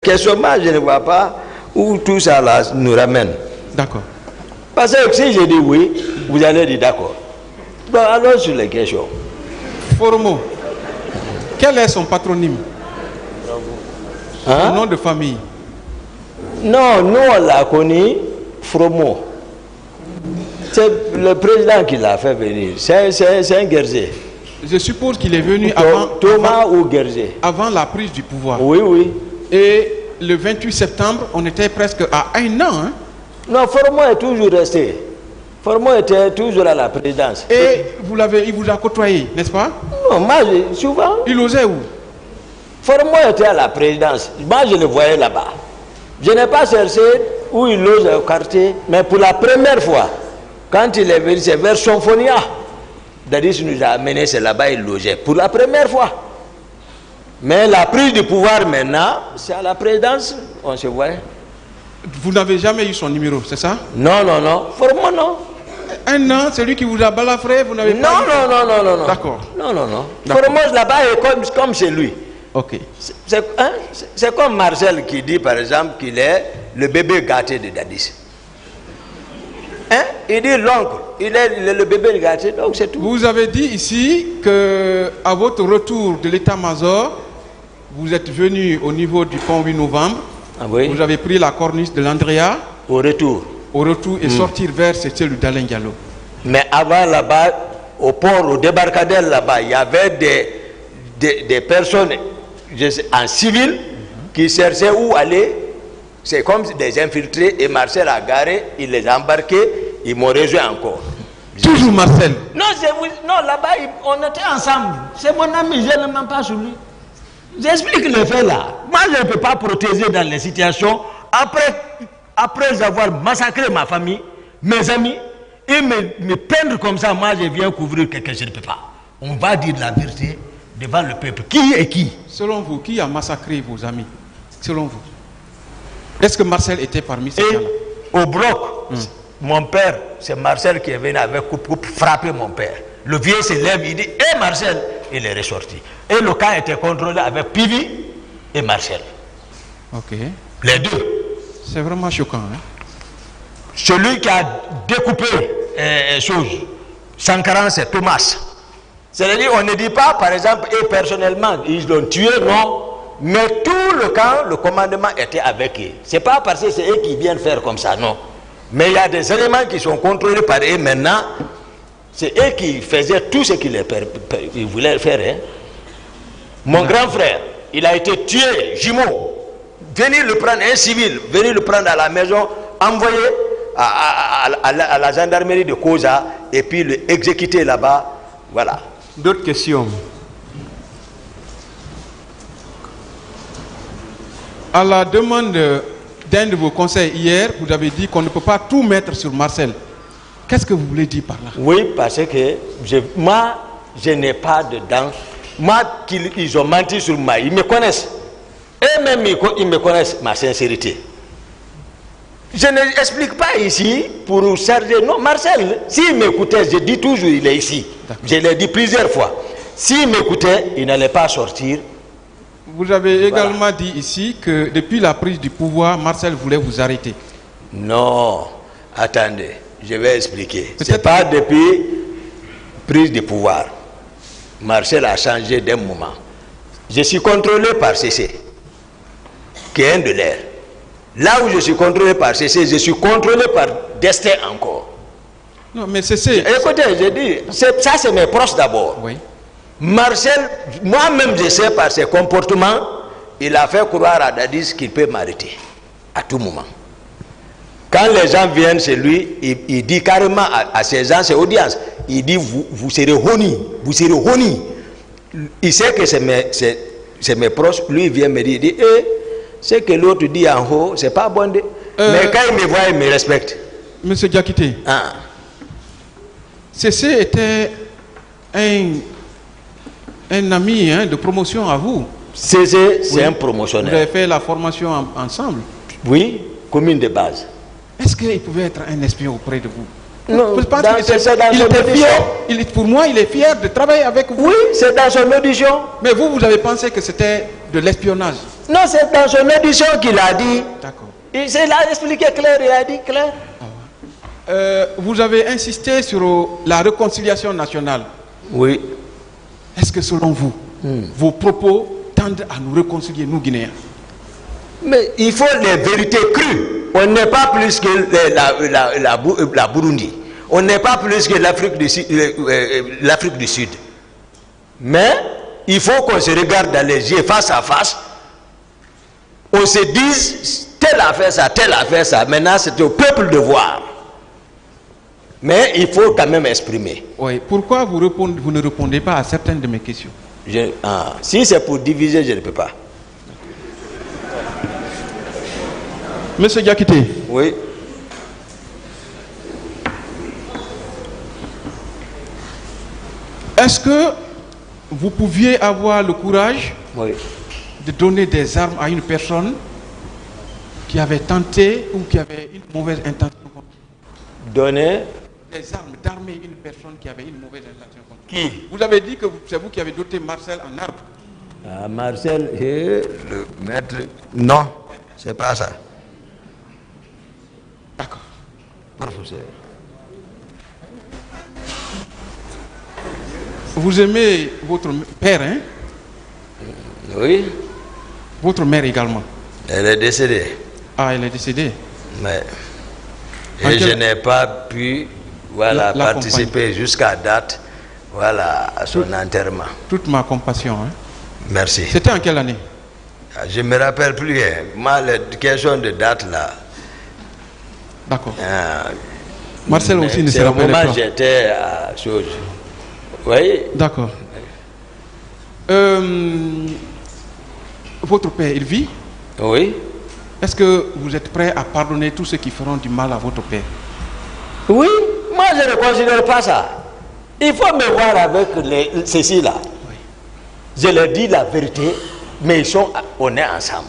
Questionnement, je ne vois pas où tout ça là nous ramène. D'accord. Parce que si je dis oui, vous allez dire d'accord. Donc allons sur les questions. Foromo, quel est son patronyme? Son nom de famille? Non, nous on l'a connu, Fromo. C'est le président qui l'a fait venir. C'est un guerrier. Je suppose qu'il est venu Thomas ou Guerrier. Avant la prise du pouvoir. Oui, oui. Et le 28 septembre, on était presque à 1 an. Hein? Non, Fromo est toujours resté. Fromo était toujours à la présidence. Et il vous a côtoyé, n'est-ce pas? Non, moi, souvent. Il osait où? Fromo était à la présidence. Moi, je le voyais là-bas. Je n'ai pas cherché où il loge au quartier, mais pour la première fois, quand il est venu, c'est vers Sonfonia. Dadis nous a amené, c'est là-bas il logeait. Pour la première fois. Mais la prise du pouvoir maintenant, c'est à la présidence, on se voit. Vous n'avez jamais eu son numéro, c'est ça? Non, non, non. Fromo, non. 1 an, c'est lui qui vous a balafré, vous n'avez pas... Non. D'accord. Non. Fromo, là-bas, est comme chez lui. Ok. C'est comme Marcel qui dit, par exemple, qu'il est le bébé gâté de Dadis. Hein? Il dit l'oncle, il est le bébé gâté, donc c'est tout. Vous avez dit ici que à votre retour de l'état-major, vous êtes venu au niveau du pont 8 novembre. Ah oui? Vous avez pris la corniche de l'Andrea. Au retour. Et sortir vers le d'Alain Diallo. Mais avant là-bas, au port, au débarcadère là-bas, il y avait des personnes en civil qui cherchaient où aller. C'est comme des infiltrés et Marcel a garé, il les a embarqués, ils m'ont rejoint encore. Toujours Marcel? Non, là-bas, on était ensemble. C'est mon ami, je ne mens pas sur lui. J'explique le fait là. Moi, je ne peux pas protéger dans les situations. Après avoir massacré ma famille, mes amis, et me peindre comme ça, moi, je viens couvrir quelqu'un, je ne peux pas. On va dire la vérité devant le peuple. Qui est qui? Selon vous, qui a massacré vos amis? Selon vous? Est-ce que Marcel était parmi ces gens-là? Au bloc, mon père, c'est Marcel qui est venu avec coupe frapper mon père. Le vieux se lève, il dit, et Marcel, il est ressorti. Et le camp était contrôlé avec Pivi et Marcel. Ok. Les deux. C'est vraiment choquant. Hein? Celui qui a découpé Sankaran, c'est Thomas. C'est-à-dire, on ne dit pas, par exemple, et personnellement, ils l'ont tué, non. Mais tout le camp, le commandement était avec eux. Ce n'est pas parce que c'est eux qui viennent faire comme ça, non. Mais il y a des éléments qui sont contrôlés par eux maintenant. C'est eux qui faisaient tout ce qu'ils voulaient faire. Hein. Mon grand frère, il a été tué, jumeau. Venir le prendre, un civil, venir le prendre à la maison, envoyer à la gendarmerie de Koza et puis le exécuter là-bas. Voilà. D'autres questions? À la demande d'un de vos conseils hier, vous avez dit qu'on ne peut pas tout mettre sur Marcel. Qu'est-ce que vous voulez dire par là? Oui, parce que moi, je n'ai pas de dents. Moi, ils ont menti sur moi. Ils me connaissent. Eux-mêmes, ils me connaissent ma sincérité. Je n'explique pas ici pour charger. Non, Marcel, s'il m'écoutait, je dis toujours, il est ici. Je l'ai dit plusieurs fois. S'il m'écoutait, il n'allait pas sortir. Vous avez également dit ici que depuis la prise du pouvoir, Marcel voulait vous arrêter. Non, attendez, je vais expliquer. Ce n'est pas depuis prise du pouvoir. Marcel a changé d'un moment. Je suis contrôlé par CC, qui est un de l'air. Là où je suis contrôlé par CC, je suis contrôlé par Destin encore. Non, mais CC... Écoutez, je dis, ça c'est mes proches d'abord. Oui. Marcel, moi-même je sais par ses comportements, il a fait croire à Dadis qu'il peut m'arrêter à tout moment. Quand les gens viennent chez lui, il dit carrément à ses gens, ses audiences, il dit vous serez honnis, vous serez honnis. Il sait que c'est mes proches, lui il vient me dire, il dit, ce que l'autre dit en haut, c'est pas bon. Mais quand il me voit, il me respecte. Monsieur Diakité, CC était un ami de promotion à vous. CC, c'est un promotionnaire. Vous avez fait la formation ensemble? Oui, commune de base. Est-ce qu'il pouvait être un espion auprès de vous? Non, il était fier. Pour moi, il est fier de travailler avec vous. Oui, c'est dans son audition. Mais vous avez pensé que c'était de l'espionnage? Non, c'est dans son édition qu'il a dit. D'accord. Il l'a expliqué clair, il a dit clair. Vous avez insisté sur la réconciliation nationale. Oui. Est-ce que selon vous, vos propos tendent à nous réconcilier, nous Guinéens? Mais il faut les vérités crues. On n'est pas plus que la Burundi. On n'est pas plus que l'Afrique du Sud. Mais il faut qu'on se regarde dans les yeux face à face. On se dise telle affaire ça. Maintenant c'est au peuple de voir. Mais il faut quand même exprimer. Oui. Pourquoi vous ne répondez pas à certaines de mes questions? Si c'est pour diviser, je ne peux pas. Monsieur Diakité. Oui. Est-ce que vous pouviez avoir le courage de donner des armes à une personne qui avait tenté ou qui avait une mauvaise intention contre vous? Donner des armes, d'armer une personne qui avait une mauvaise intention contre vous? Qui? Vous avez dit que c'est vous qui avez doté Marcel en armes. Marcel et le maître. Non, c'est pas ça. D'accord. Professeur. Vous aimez votre père, hein? Oui. Votre mère également. Elle est décédée. Ah, elle est décédée. Mais je n'ai pas pu participer jusqu'à date à son enterrement. Toute ma compassion. Hein? Merci. C'était en quelle année? Je ne me rappelle plus. Moi, la question de date là. D'accord. Marcel aussi ne se rappelle pas. J'étais à chose. Oui. D'accord. Votre père, il vit? Oui. Est-ce que vous êtes prêt à pardonner tous ceux qui feront du mal à votre père? Oui. Moi, je ne considère pas ça. Il faut me voir avec ceci-là. Oui. Je leur dis la vérité, mais on est ensemble.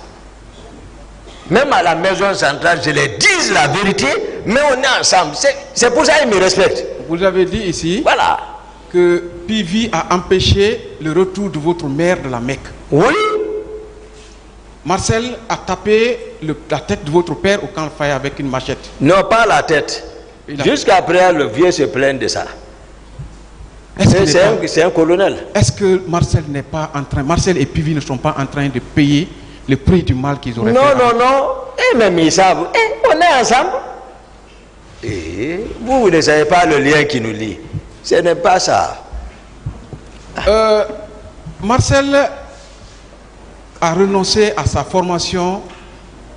Même à la maison centrale, je leur dis la vérité, mais on est ensemble. C'est pour ça qu'ils me respectent. Vous avez dit ici que Pivi a empêché le retour de votre mère de la Mecque. Oui. Marcel a tapé la tête de votre père au camp Al-Faya avec une machette. Non, pas la tête. Jusqu'à présent, le vieux se plaint de ça. C'est un colonel. Est-ce que Marcel n'est pas en train, Marcel et Pivi ne sont pas en train de payer le prix du mal qu'ils auraient fait? Non. Et même ils savent. On est ensemble. Et vous ne savez pas le lien qui nous lie. Ce n'est pas ça. Marcel a renoncé à sa formation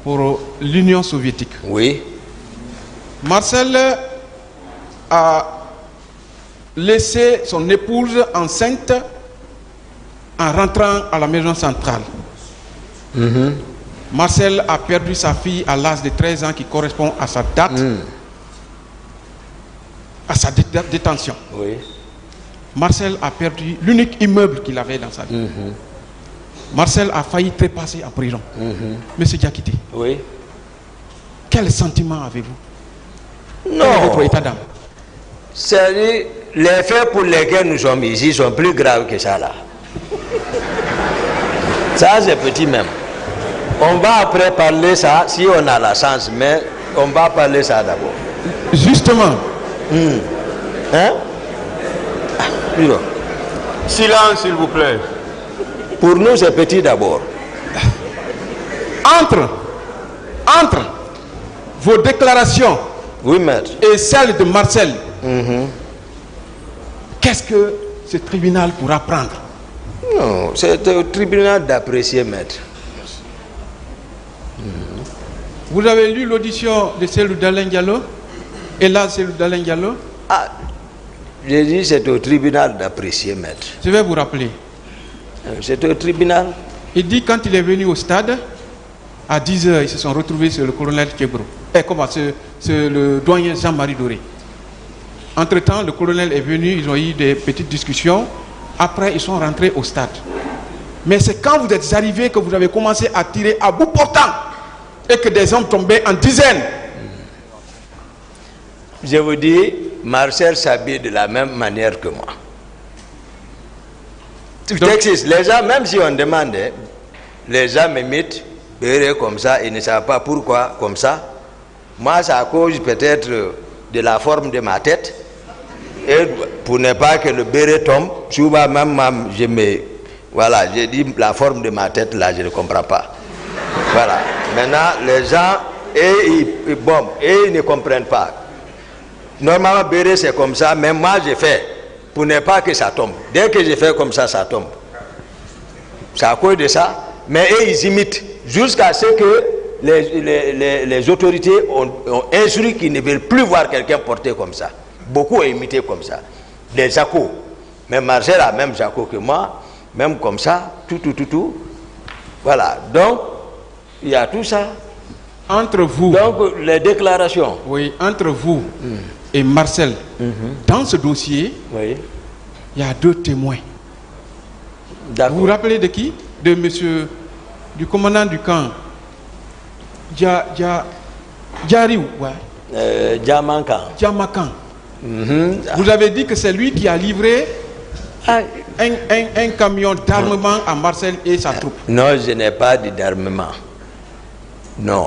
pour l'Union soviétique. Oui. Marcel a laissé son épouse enceinte en rentrant à la maison centrale. Marcel a perdu sa fille à l'âge de 13 ans qui correspond à sa date, à sa détention. Oui. Marcel a perdu l'unique immeuble qu'il avait dans sa vie. Marcel a failli trépasser en prison. Monsieur Diakité. Oui. Quel sentiment avez-vous? Non. Quel est votre état d'âme? C'est-à-dire, les faits pour lesquels nous sommes ici sont plus graves que ça là. Ça c'est petit même. On va après parler ça si on a la chance, mais on va parler ça d'abord. Justement. Hein? Silence s'il vous plaît. Pour nous c'est petit d'abord. Entre vos déclarations, oui, maître, et celles de Marcel, qu'est-ce que ce tribunal pourra prendre? Non, c'est au tribunal d'apprécier, maître. Vous avez lu l'audition de Cellou Dalein Diallo? Et là, Cellou Dalein Diallo? J'ai dit c'est au tribunal d'apprécier, maître. Je vais vous rappeler. C'est au tribunal. Il dit quand il est venu au stade, à 10h, ils se sont retrouvés sur le colonel Kebro. C'est le doyen Jean-Marie Doré. Entre-temps, le colonel est venu, ils ont eu des petites discussions. Après, ils sont rentrés au stade. Mais c'est quand vous êtes arrivés que vous avez commencé à tirer à bout portant et que des hommes tombaient en dizaines. Je vous dis, Marcel s'habille de la même manière que moi. Les gens, même si on demande, les gens m'imitent, béret comme ça, ils ne savent pas pourquoi comme ça. Moi, c'est à cause peut-être de la forme de ma tête. Et pour ne pas que le béret tombe, souvent même je me... Voilà, j'ai dit la forme de ma tête là, je ne comprends pas. Voilà. Maintenant, les gens, ils ne comprennent pas. Normalement, béret c'est comme ça, mais moi j'ai fait pour ne pas que ça tombe. Dès que j'ai fait comme ça, ça tombe. C'est à cause de ça. Mais eux, ils imitent jusqu'à ce que les autorités ont instruit qu'ils ne veulent plus voir quelqu'un porter comme ça. Beaucoup ont imité comme ça. Des Jaco. Mais Marcel a même Jaco que moi, même comme ça, tout. Voilà. Donc, il y a tout ça. Entre vous. Donc, les déclarations. Oui, entre vous et Marcel, dans ce dossier, oui, il y a 2 témoins. Vous vous rappelez de qui? De monsieur, du commandant du camp, Djariou, ouais. Djamakan. Vous avez dit que c'est lui qui a livré un camion d'armement à Marcel et sa troupe. Non, je n'ai pas dit d'armement. Non.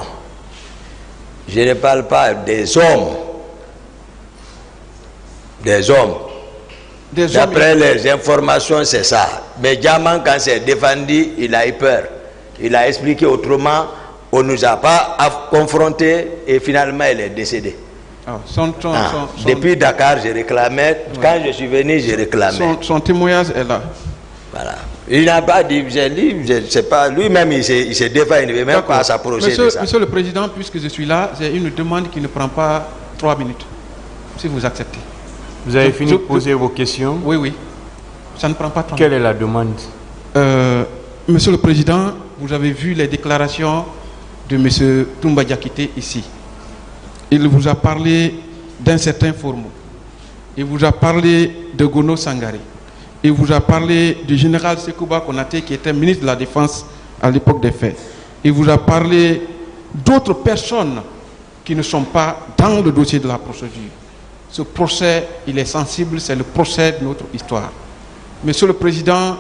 Je ne parle pas des hommes. Des hommes. D'après les informations, c'est ça. Mais Diamant, quand c'est défendu, il a eu peur. Il a expliqué autrement. On ne nous a pas confrontés et finalement, il est décédé. Depuis Dakar, j'ai réclamé. Quand je suis venu, j'ai réclamé. Son témoignage est là. Voilà. Il n'a pas dit, je sais pas, lui-même il se défend, il ne veut même pas s'approcher de ça. Monsieur le Président, puisque je suis là, j'ai une demande qui ne prend pas 3 minutes. Si vous acceptez. Vous avez fini de poser vos questions? Oui. Ça ne prend pas 3 minutes. Quelle est la demande? Monsieur le Président, vous avez vu les déclarations de monsieur Toumba Diakité ici. Il vous a parlé d'un certain Formou. Il vous a parlé de Gono Sangaré. Il vous a parlé du général Sekouba Konaté qui était ministre de la Défense à l'époque des faits. Il vous a parlé d'autres personnes qui ne sont pas dans le dossier de la procédure. Ce procès, il est sensible, c'est le procès de notre histoire. Monsieur le Président,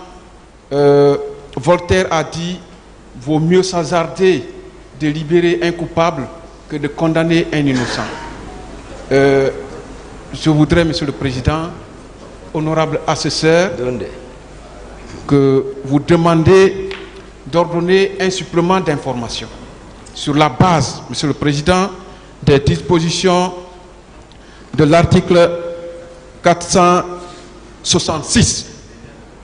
Voltaire a dit « Vaut mieux s'hasarder de libérer un coupable que de condamner un innocent ». Je voudrais, Monsieur le Président, honorable assesseur, que vous demandez d'ordonner un supplément d'information sur la base, Monsieur le Président, des dispositions de l'article 466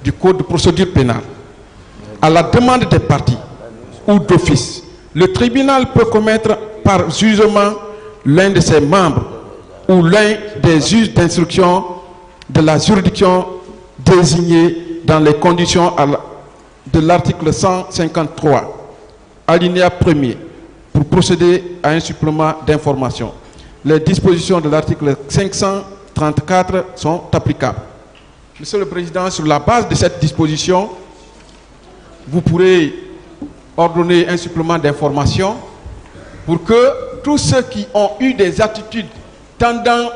du Code de procédure pénale. À la demande des parties ou d'office, le tribunal peut commettre par jugement l'un de ses membres ou l'un des juges d'instruction de la juridiction désignée dans les conditions de l'article 153, alinéa 1er, pour procéder à un supplément d'information. Les dispositions de l'article 534 sont applicables. Monsieur le Président, sur la base de cette disposition, vous pourrez ordonner un supplément d'information pour que tous ceux qui ont eu des attitudes tendant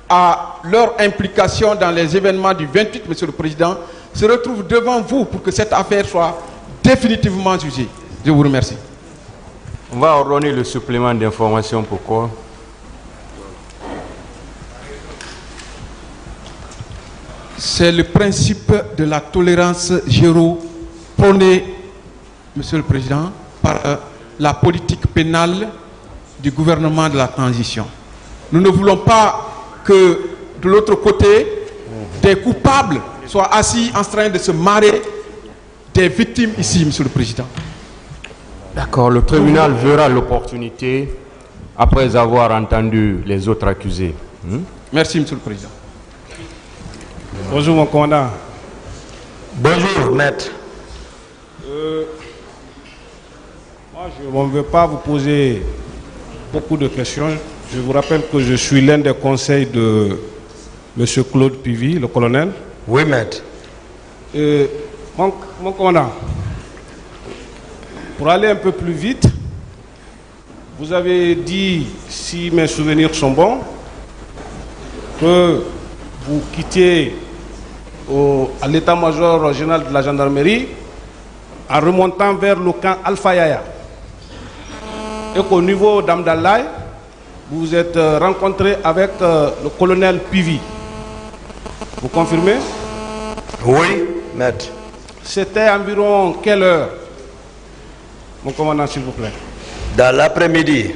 à leur implication dans les événements du 28, Monsieur le Président, se retrouvent devant vous pour que cette affaire soit définitivement jugée. Je vous remercie. On va ordonner le supplément d'information. Pourquoi? C'est le principe de la tolérance zéro prôné, Monsieur le Président, par la politique pénale du gouvernement de la transition. Nous ne voulons pas que de l'autre côté, des coupables soient assis en train de se marrer des victimes ici, Monsieur le Président. D'accord, le tribunal verra l'opportunité après avoir entendu les autres accusés. Merci, Monsieur le Président. Bonjour, mon commandant. Bonjour, maître. Moi, je ne veux pas vous poser beaucoup de questions. Je vous rappelle que je suis l'un des conseils de M. Claude Pivy, le colonel. Oui, maître. Mon commandant, pour aller un peu plus vite, vous avez dit, si mes souvenirs sont bons, que vous quittiez à l'état-major général de la gendarmerie en remontant vers le camp Alpha Yaya. Et qu'au niveau d'Amdalaï, vous vous êtes rencontré avec le colonel Pivi. Vous confirmez? Oui, maître. C'était environ quelle heure, mon commandant, s'il vous plaît? Dans l'après-midi.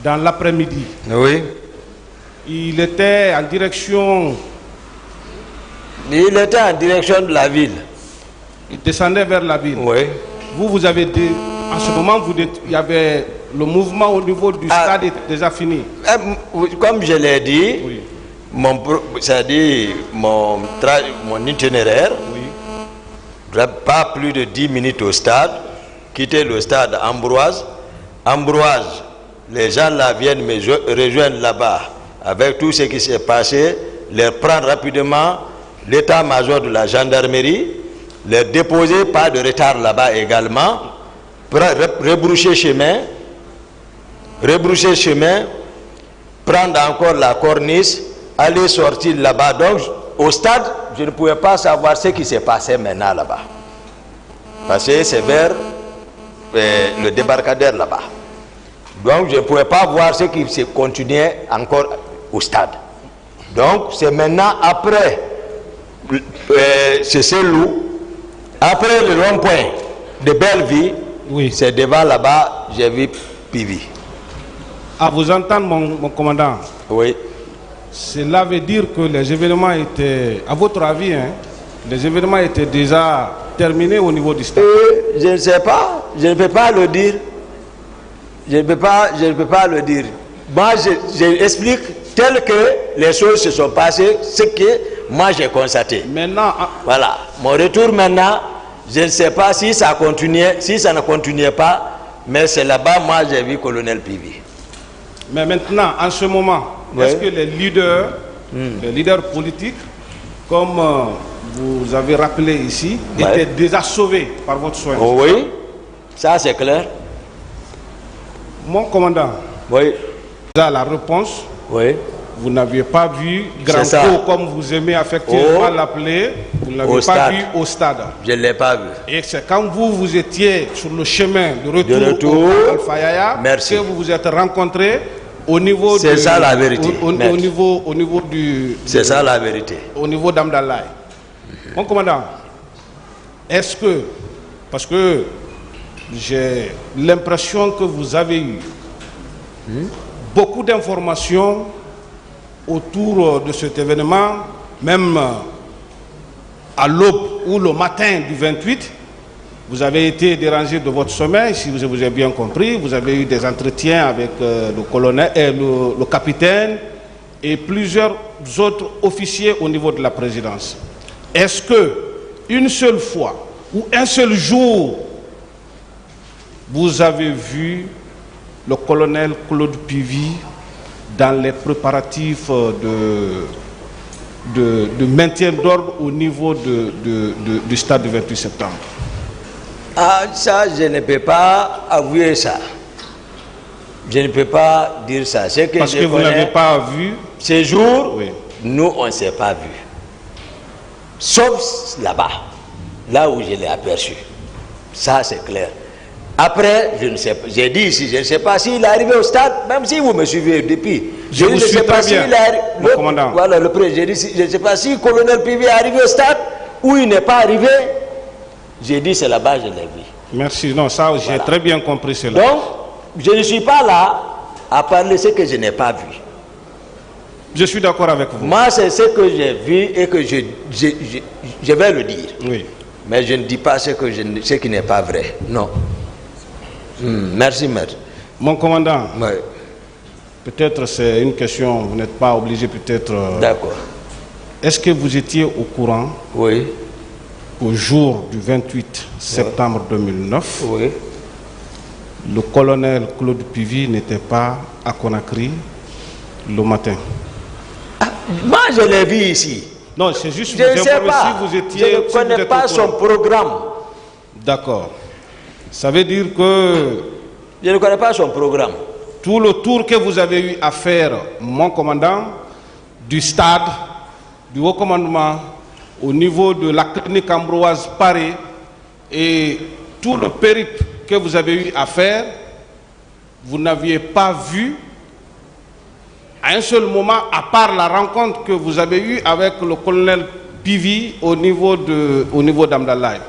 Dans l'après-midi. Oui. Il était en direction... Il était en direction de la ville. Il descendait vers la ville. Oui. Vous avez dit... En ce moment, il y avait le mouvement au niveau du stade est déjà fini. Comme je l'ai dit, Oui. c'est-à-dire mon itinéraire, Oui. pas plus de 10 minutes au stade, quitter le stade Ambroise. Ambroise, les gens là viennent me rejoindre là-bas avec tout ce qui s'est passé, les prendre rapidement, l'état-major de la gendarmerie, les déposer, pas de retard là-bas également, rebrousser chemin, prendre encore la corniche, aller sortir là-bas. Donc au stade, je ne pouvais pas savoir ce qui s'est passé maintenant là-bas. Parce que c'est vers le débarcadère là-bas. Donc je ne pouvais pas voir ce qui se continuait encore au stade. Donc c'est maintenant après c'est loup, après le rond-point de Belleville, Oui. c'est devant là-bas, j'ai vu Pivi. À vous entendre, mon commandant, Oui. cela veut dire que les événements étaient, à votre avis, hein, les événements étaient déjà terminés au niveau du stade. Je ne sais pas, je ne peux pas le dire. Je ne peux pas le dire. Moi, j'explique tel que les choses se sont passées, ce que moi j'ai constaté. Maintenant, Voilà. Mon retour maintenant, je ne sais pas si ça continuait, si ça ne continuait pas, mais c'est là-bas, moi j'ai vu colonel Pivi. mais maintenant, en ce moment, Oui. est-ce que les leaders politiques, comme vous avez rappelé ici, Ouais. étaient déjà sauvés par votre soin? Oh oui, ça c'est clair. Mon commandant, Oui, déjà la réponse, oui. vous n'aviez pas vu C'est ça. Grand Co, comme vous aimez affectueusement Oh. l'appeler, vous ne l'avez Au pas stade. vu au stade. Je ne l'ai pas vu. Et c'est quand vous étiez sur le chemin de De retour retour. au Alpha Yaya Merci. que vous vous êtes rencontrés au niveau C'est ça la vérité, au maître. niveau du C'est ça la vérité. au niveau d'Amdalaï. Mon commandant, est-ce que, parce que j'ai l'impression que vous avez eu beaucoup d'informations autour de cet événement, même à l'aube ou le matin du 28, vous avez été dérangé de votre sommeil, si vous avez bien compris, vous avez eu des entretiens avec le colonel, le capitaine et plusieurs autres officiers au niveau de la présidence. Est-ce que une seule fois ou un seul jour, vous avez vu le colonel Claude Pivi dans les préparatifs de maintien d'ordre au niveau du stade du 28 septembre? Ah, ça, je ne peux pas avouer ça. Je ne peux pas dire ça. Ce que Parce je que vous connais, n'avez pas vu. ces jours, Oui. nous, on ne s'est pas vu. Sauf là-bas, là où je l'ai aperçu. Ça, c'est clair. Après, je ne sais pas. J'ai dit ici, je ne sais pas s'il est arrivé au stade, même si vous me suivez depuis. Je vous ne suis sais pas très bien, s'il est mon commandant. Voilà, le président. J'ai dit, je ne sais pas si le colonel Pivi est arrivé au stade ou il n'est pas arrivé. J'ai dit, c'est là-bas, je l'ai vu. Merci. Non, ça, j'ai très bien compris cela. Donc, je ne suis pas là à parler de ce que je n'ai pas vu. Je suis d'accord avec vous. Moi, c'est ce que j'ai vu et que je vais le dire. Oui. Mais je ne dis pas ce qui n'est pas vrai. Non. Merci, maître. Mon commandant, Oui. peut-être c'est une question, vous n'êtes pas obligé peut-être. D'accord. Est-ce que vous étiez au courant Oui. au jour du 28 septembre 2009, Oui. le colonel Claude Pivi n'était pas à Conakry le matin? Moi, je l'ai vu ici. Non, c'est juste Je ne sais informer pas. si vous étiez. Je ne si vous connais êtes pas au son courant. programme. D'accord. Ça veut dire que Je ne connais pas son programme. tout le tour que vous avez eu à faire, mon commandant, du stade, du haut commandement, au niveau de la clinique Ambroise Paris, Et tout le périple que vous avez eu à faire, vous n'aviez pas vu à un seul moment, à part la rencontre que vous avez eue avec le colonel Pivi au niveau d'Amdalaï.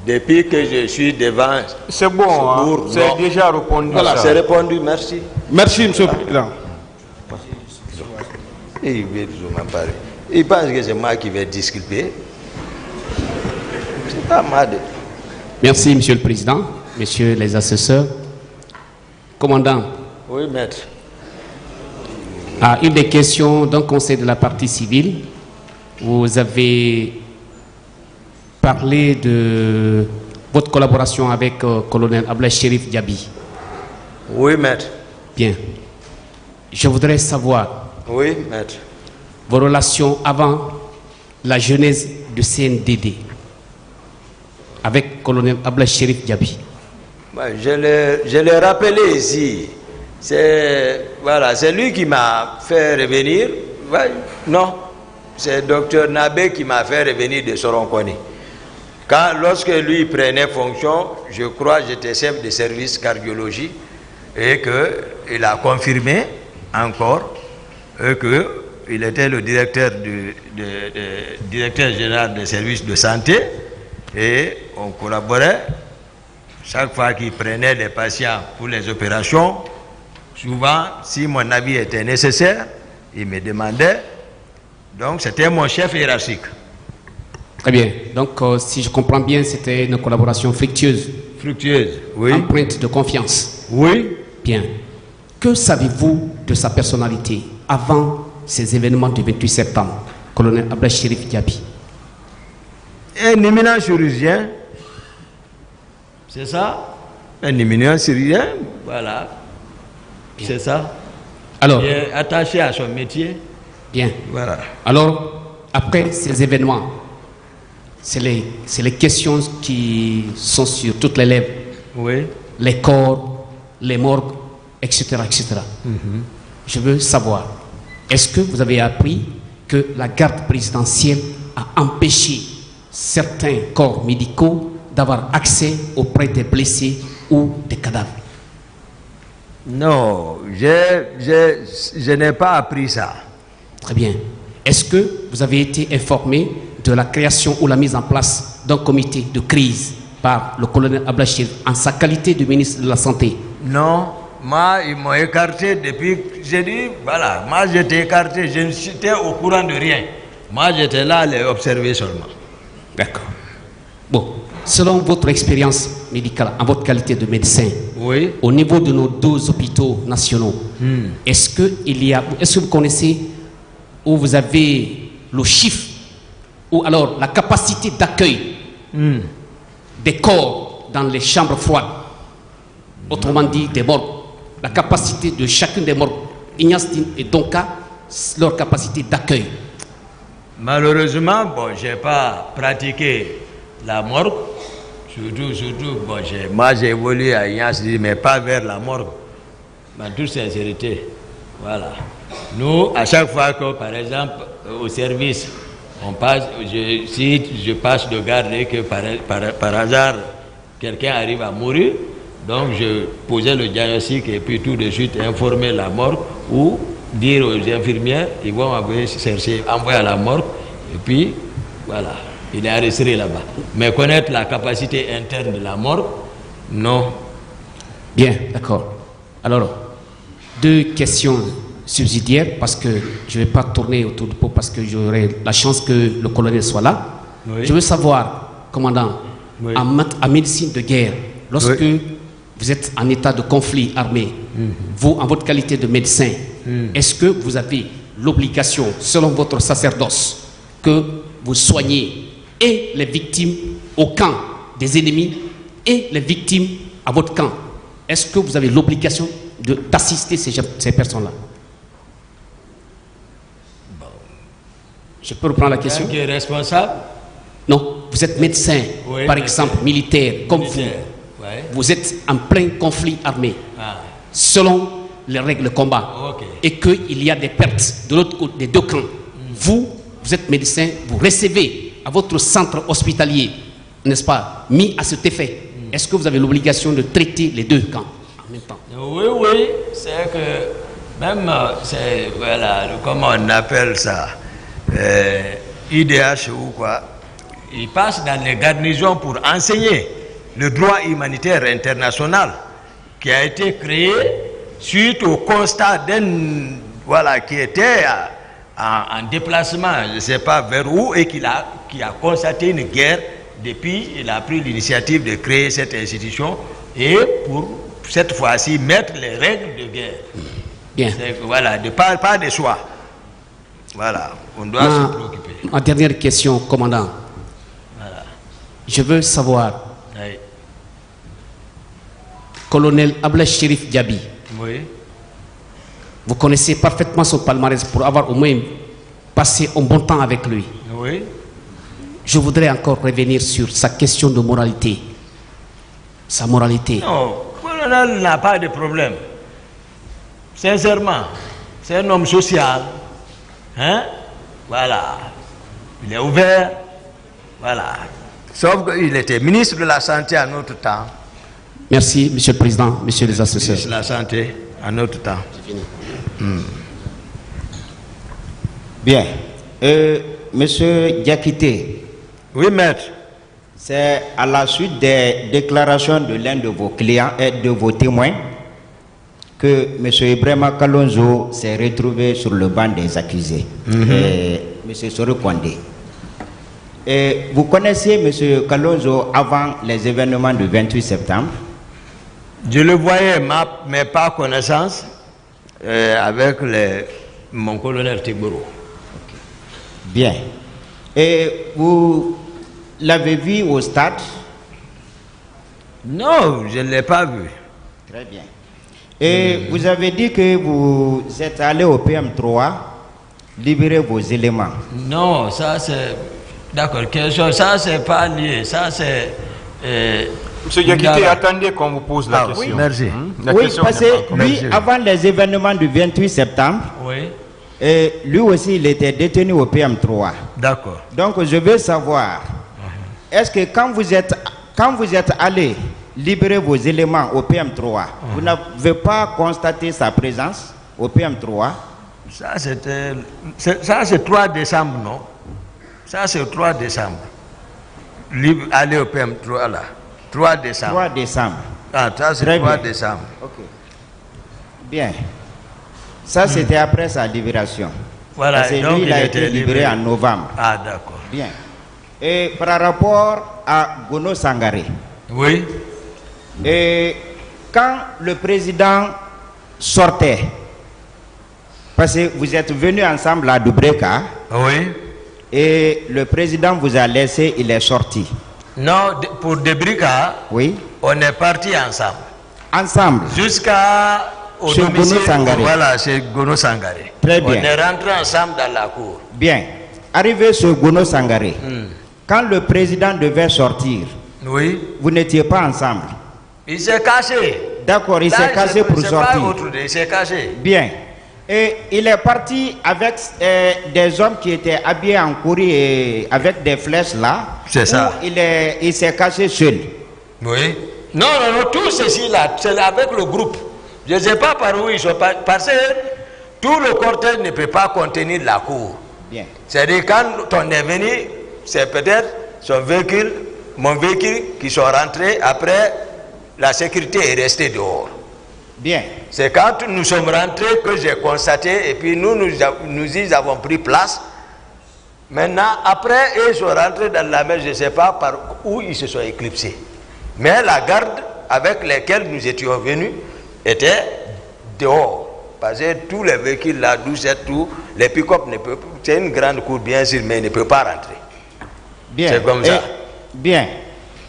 Depuis que je suis devant... C'est bon, hein? C'est déjà répondu. Voilà, c'est répondu, merci. Merci, monsieur le Président. Il pense que c'est moi qui vais disculper. C'est pas mal. Merci, monsieur le Président, messieurs les assesseurs. Commandant. Oui, maître. Une des questions d'un conseil de la partie civile, vous avez parlé de votre collaboration avec colonel Ablaye Chérif Diaby. Oui, maître. Bien. Je voudrais savoir oui, maître. Vos relations avant la genèse du CNDD avec colonel Ablaye Chérif Diaby. Je l'ai rappelé ici. C'est lui qui m'a fait revenir. Non, c'est docteur Nabé qui m'a fait revenir de Soronkoni. Lorsque lui prenait fonction, je crois que j'étais chef de service cardiologie et qu'il a confirmé encore qu'il était le directeur général des services de santé et on collaborait. Chaque fois qu'il prenait des patients pour les opérations, souvent, si mon avis était nécessaire, il me demandait. Donc, c'était mon chef hiérarchique. Très bien. Donc, si je comprends bien, c'était une collaboration fructueuse. Fructueuse, oui. Empreinte de confiance. Oui. Bien. Que savez-vous de sa personnalité avant ces événements du 28 septembre, colonel Ablaye Chérif Diaby? Un éminent chirurgien. C'est ça? Un éminent chirurgien, voilà. Bien. C'est ça. Alors, il est attaché à son métier. Bien. Voilà. Alors, après ces événements, c'est les questions qui sont sur toutes les lèvres. Oui. Les corps, les morgues, etc. etc. Je veux savoir, est-ce que vous avez appris que la garde présidentielle a empêché certains corps médicaux d'avoir accès auprès des blessés ou des cadavres? Non, je n'ai pas appris ça. Très bien. Est-ce que vous avez été informé de la création ou la mise en place d'un comité de crise par le colonel Ablaye Chérif en sa qualité de ministre de la Santé? Non, moi, ils m'ont écarté depuis... J'ai dit, voilà, moi j'étais écarté, je n'étais au courant de rien. Moi, j'étais là à les observer seulement. D'accord. Bon, selon votre expérience médicale, en votre qualité de médecin, oui, au niveau de nos 2 hôpitaux nationaux, est-ce que vous connaissez ou vous avez le chiffre ou alors la capacité d'accueil des corps dans les chambres froides, autrement dit des morgues, la capacité de chacune des morgues, Ignastine et Donka, leur capacité d'accueil? Malheureusement, bon, je n'ai pas pratiqué la morgue. Surtout, bon, moi j'ai évolué à Ignastine, mais pas vers la morgue. En toute sincérité, voilà. Nous, à chaque fois que, par exemple, au service, on passe, si je passe de garde et que par hasard, quelqu'un arrive à mourir, donc je posais le diagnostic et puis tout de suite informer la morgue ou dire aux infirmières, ils vont envoyer à la morgue et puis voilà, il est enregistré là-bas. Mais connaître la capacité interne de la morgue, non. Bien, d'accord. Alors, 2 questions subsidiaires parce que je ne vais pas tourner autour du pot parce que j'aurai la chance que le colonel soit là. Oui. Je veux savoir, commandant, oui, en médecine de guerre, lorsque vous êtes en état de conflit armé, vous, en votre qualité de médecin, est-ce que vous avez l'obligation, selon votre sacerdoce, que vous soignez et les victimes au camp des ennemis et les victimes à votre camp? Est-ce que vous avez l'obligation d'assister ces personnes-là? Bon. Je peux reprendre la question? Qui est responsable? Non, vous êtes médecin, oui, par exemple, militaire, comme vous. Ouais. Vous êtes en plein conflit armé, selon les règles de combat, et qu'il y a des pertes de l'autre côté, des 2 camps. Vous êtes médecin, vous recevez à votre centre hospitalier n'est-ce pas, mis à cet effet, est-ce que vous avez l'obligation de traiter les deux camps en même temps? Oui, c'est que même, voilà, comment on appelle ça, IDH ou quoi, ils passent dans les garnisons pour enseigner le droit humanitaire international qui a été créé suite au constat d'un, voilà, qui était en déplacement, je ne sais pas vers où, et qui a constaté une guerre. Depuis, il a pris l'initiative de créer cette institution et pour cette fois-ci mettre les règles de guerre. Bien. Voilà, pas de choix. Voilà, on doit se préoccuper. En dernière question, commandant. Voilà. Je veux savoir, Oui. colonel Ablaye Chérif Diaby, Oui. vous connaissez parfaitement son palmarès pour avoir au moins passé un bon temps avec lui. Oui. Je voudrais encore revenir sur sa question de moralité. Sa moralité. Non, le colonel n'a pas de problème. Sincèrement, c'est un homme social. Hein? Voilà. Il est ouvert. Voilà. Sauf qu'il était ministre de la Santé à notre temps. Merci, Monsieur le Président, Messieurs les assesseurs. Ministre de la Santé à notre temps. Bien. Monsieur Diakité. Oui, maître. C'est à la suite des déclarations de l'un de vos clients et de vos témoins que M. Ibrahima Kalonzo s'est retrouvé sur le banc des accusés. M. Soro Kondé. Et vous connaissiez M. Kalonzo avant les événements du 28 septembre? Je le voyais, mais pas connaissance, avec mon colonel Tigboro. Bien. Et vous l'avez vu au stade? Non, je ne l'ai pas vu. Très bien. Et vous avez dit que vous êtes allé au PM3 libérer vos éléments. Non, ça c'est... D'accord, ça c'est pas lié. Ça c'est... Monsieur Diakité, attendez qu'on vous pose la question. Oui, merci. Oui, parce que lui, avant les événements du 28 septembre, Oui. et lui aussi, il était détenu au PM3. D'accord. Donc, je veux savoir, est-ce que quand vous êtes allé libérer vos éléments au PM3, vous n'avez pas constaté sa présence au PM3? Ça c'était... Ça c'est 3 décembre, non? Ça c'est 3 décembre. Aller au PM3 là. 3 décembre. 3 décembre. Ah, ça c'est 3 décembre. Ok. Bien. Ça, c'était après sa libération. Voilà, Parce que donc lui, il a été libéré en novembre. Ah, d'accord. Bien. Et par rapport à Gono Sangaré, Oui. et quand le président sortait, parce que vous êtes venus ensemble à Dubreka, Oui. et le président vous a laissé, il est sorti. Non, pour Debrika, Oui. on est partis ensemble. Ensemble. Jusqu'à... Chez Gono Sangaré. Voilà, chez Gono Sangaré. Très bien. On est rentrés ensemble dans la cour. Bien. Arrivé sur Gono Sangaré, quand le président devait sortir, Oui. vous n'étiez pas ensemble. Il s'est caché. D'accord, il s'est caché pour sortir. Il s'est caché. Bien. Et il est parti avec des hommes qui étaient habillés en courrier et avec des flèches là. C'est ça. Il s'est caché seul. Oui. Non, tout ceci là, c'est avec le groupe. Je ne sais pas par où ils sont, parce que tout le cortège ne peut pas contenir la cour. Bien. C'est-à-dire quand on est venu, c'est peut-être son véhicule, mon véhicule qui sont rentrés, après la sécurité est restée dehors. Bien. C'est quand nous sommes rentrés que j'ai constaté, et puis nous y avons pris place. Maintenant, après, ils sont rentrés dans la mer, je ne sais pas par où ils se sont éclipsés. Mais la garde avec laquelle nous étions venus était dehors. Parce que tous les véhicules là, d'où c'est tout, les pick-up ne peuvent pas. C'est une grande cour, bien sûr, mais ils ne peuvent pas rentrer. Bien. C'est comme ça. Bien.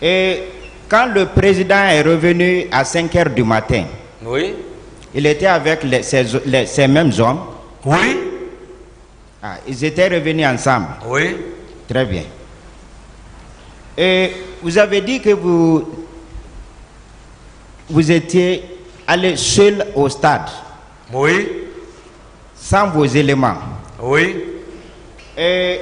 Et quand le président est revenu à 5 h du matin, Oui. il était avec ces mêmes hommes. Oui. Ah, ils étaient revenus ensemble. Oui. Très bien. Et vous avez dit que vous étiez allé seul au stade. Oui. Sans vos éléments. Oui. Et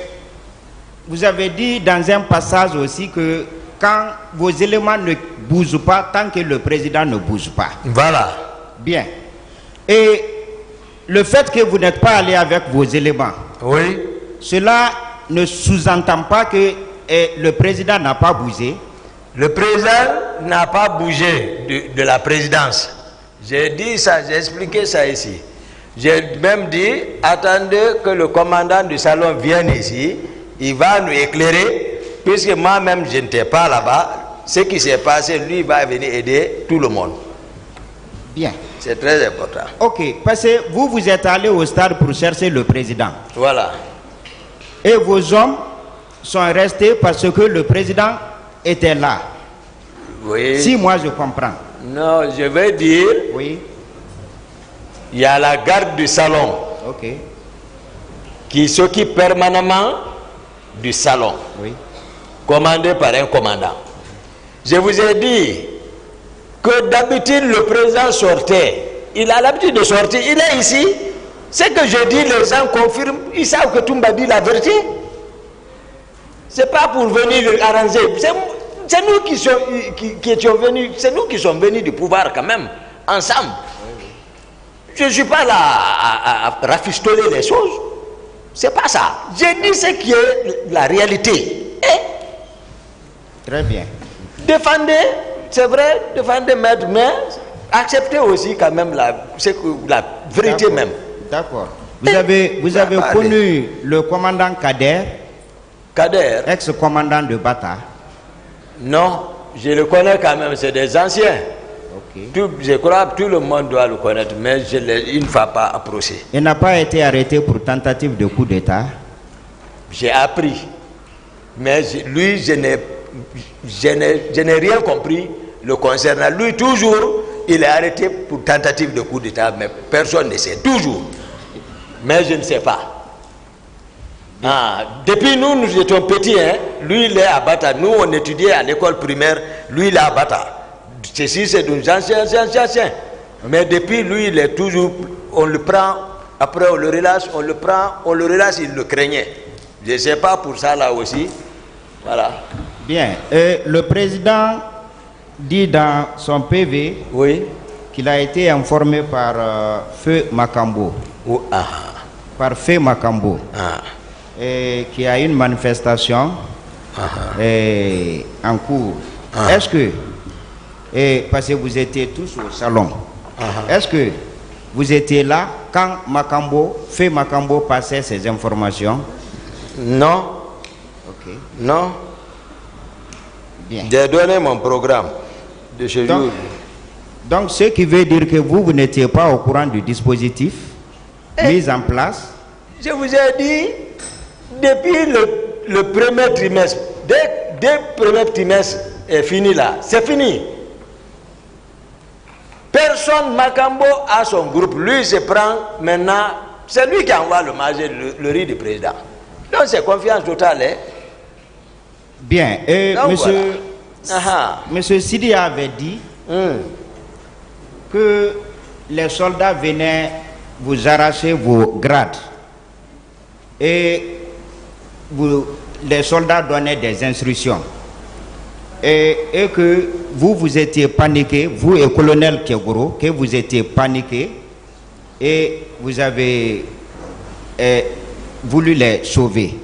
vous avez dit dans un passage aussi que quand vos éléments ne bougent pas tant que le président ne bouge pas. Voilà. Bien. Et le fait que vous n'êtes pas allé avec vos éléments, Oui. cela ne sous-entend pas que le président n'a pas bougé. Le président n'a pas bougé de la présidence. J'ai dit ça, j'ai expliqué ça ici. J'ai même dit, attendez que le commandant du salon vienne ici, il va nous éclairer, puisque moi-même je n'étais pas là-bas. Ce qui s'est passé, lui va venir aider tout le monde. Bien. C'est très important. Ok, parce que vous êtes allé au stade pour chercher le président. Voilà. Et vos hommes sont restés parce que le président était là. Oui. Si moi je comprends. Non, je vais dire, Oui. il y a la garde du salon Ok. qui s'occupe permanemment du salon, Oui. commandé par un commandant. Je vous ai dit que d'habitude le président sortait. Il a l'habitude de sortir. Il est ici. Ce que je dis, les gens confirment. Ils savent que Toumba dit la vérité. C'est pas pour venir arranger. C'est nous qui étions venus. C'est nous qui sommes venus du pouvoir quand même, ensemble. Je ne suis pas là à rafistoler les choses. C'est pas ça. J'ai dit ce qui est la réalité. Et Très bien. défendez, c'est vrai, défendez maître, mais acceptez aussi quand même la vérité même. D'accord. Vous avez connu le commandant Kader, ex-commandant de Bata. Non, je le connais quand même, c'est des anciens. Ok. Je crois que tout le monde doit le connaître, mais il ne va pas approcher. Il n'a pas été arrêté pour tentative de coup d'État. J'ai appris, mais lui, je n'ai rien compris le concernant. Lui, toujours, il est arrêté pour tentative de coup d'État, mais personne ne sait, toujours. Mais je ne sais pas. Depuis nous étions petits, hein, lui il est à Bata. Nous on étudiait à l'école primaire, lui il est à Bata. Ceci c'est d'un ancien. Mais depuis lui il est toujours, on le prend, après on le relâche, il le craignait. Je ne sais pas pour ça là aussi. Voilà. Bien. Le président dit dans son PV Oui. qu'il a été informé par Feu Makambo. Par Feu Makambo. Et qu'il y a une manifestation en cours. Est-ce que, parce que vous étiez tous au salon, est-ce que vous étiez là quand Feu Makambo passait ces informations? Non. Ok. Non. Bien. J'ai donné mon programme de chez jour. Donc, ce qui veut dire que vous n'étiez pas au courant du dispositif mis en place. Je vous ai dit, depuis le premier trimestre, dès le premier trimestre est fini là, c'est fini. Personne, Makambo a son groupe, lui se prend maintenant, c'est lui qui envoie le riz du président. Donc c'est confiance totale. Hein? Bien, monsieur Sidi avait dit que les soldats venaient vous arracher vos grades et les soldats donnaient des instructions et que vous étiez paniqué, vous et colonel Kegoro, que vous étiez paniqué et vous avez voulu les sauver.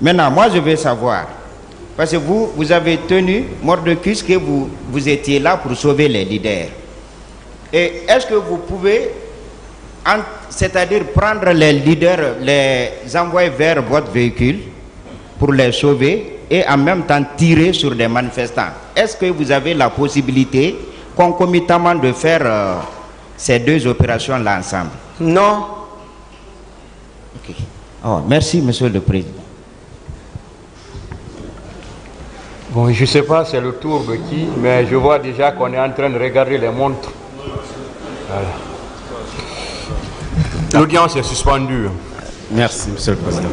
Maintenant, moi je veux savoir, parce que vous avez tenu mordicus que vous étiez là pour sauver les leaders. Et est-ce que vous pouvez, c'est-à-dire prendre les leaders, les envoyer vers votre véhicule pour les sauver et en même temps tirer sur des manifestants? Est-ce que vous avez la possibilité concomitamment de faire ces deux opérations-là ensemble? Non. Ok. Oh, merci, monsieur le président. Bon, je ne sais pas c'est le tour de qui, mais je vois déjà qu'on est en train de regarder les montres. Voilà. L'audience est suspendue. Merci, monsieur le président.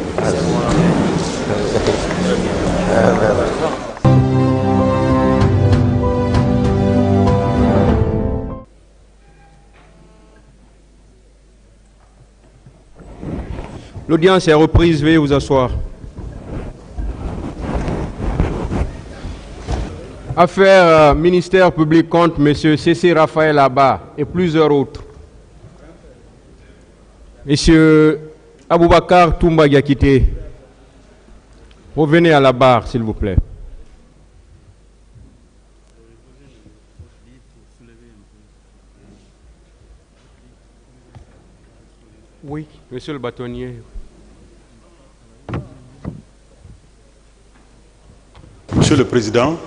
L'audience est reprise, veuillez vous asseoir. Affaires ministère public contre M. C.C. Raphaël Abba et plusieurs autres. M. Aboubakar Toumba Diakité, revenez à la barre, s'il vous plaît. Oui, monsieur le bâtonnier. Monsieur le Président,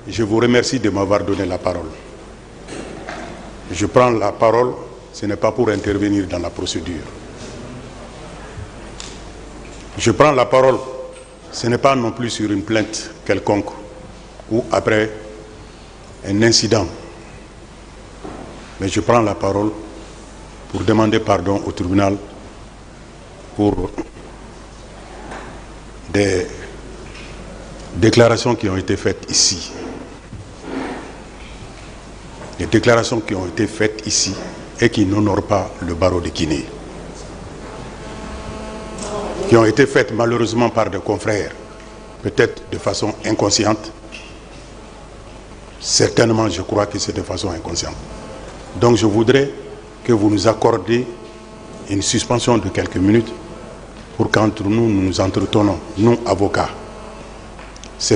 je vous remercie de m'avoir donné la parole. Je prends la parole, ce n'est pas pour intervenir dans la procédure. Je prends la parole, ce n'est pas non plus sur une plainte quelconque ou après un incident. Mais je prends la parole pour demander pardon au tribunal pour des déclarations qui ont été faites ici. Des déclarations qui ont été faites ici et qui n'honorent pas le barreau de Guinée. Qui ont été faites malheureusement par des confrères, peut-être de façon inconsciente. Certainement, je crois que c'est de façon inconsciente. Donc je voudrais que vous nous accordiez une suspension de quelques minutes pour qu'entre nous, nous nous entretenons, nous avocats,